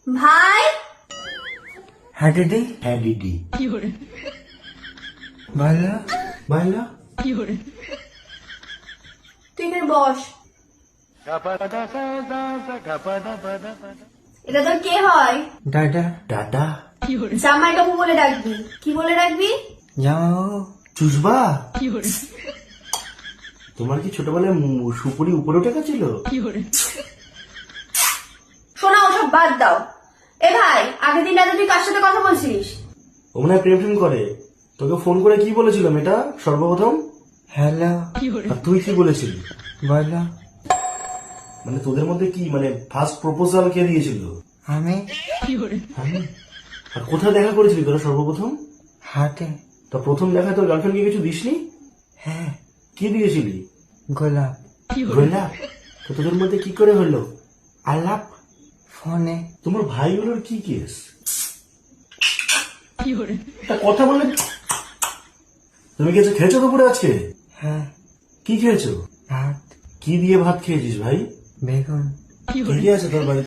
ভাই। হ্যাঁ দিদি। হ্যাঁ দিদি। ভালো ভাইলা তুই এখানে বস। এটা তোর কে হয়? দাদা। দাদা। জামাই বাবু বলে ডাকবি। কি বলে ডাকবি? জামাইবাবু। চুষবা। তোমার কি ছোটবেলায় সুপুরি উপরে উঠে গেছিল? শোনা, ওসব বাদ দাও। এ ভাই, আগের দিন রাতে তুই কার সাথে কথা বলছিস? ও মনে হয় প্রেম প্রেম করে। তোকে ফোন করে কি বলেছিল মেয়েটা সর্বপ্রথম? হ্যালো। আর তুই কি বলেছিলি? বলো। মানে তোদের মধ্যে কি মানে ফার্স্ট প্রপোজাল কে দিয়েছিল? আমি। আমি? আর কোথায় দেখা করেছিলি তোরা সর্বপ্রথম? হাতে। তা প্রথম দেখায় তোর গার্লফ্রেন্ডকে কিছু দিসনি? হ্যাঁ। কি দিয়েছিলি? গোলাপ। গোলাপ? তো তোদের মধ্যে কি করে হলো আলাপ? ফোনে। তোমার ভাইগুলোর কি কেস? তা কথা বললে তুমি কিছু খেয়েছো দুপুরে আজকে? হ্যাঁ। কি খেয়েছো? ভাত। কি দিয়ে ভাত খেয়েছিস ভাই? বেগুন। কি আছে তোর বাড়িতে?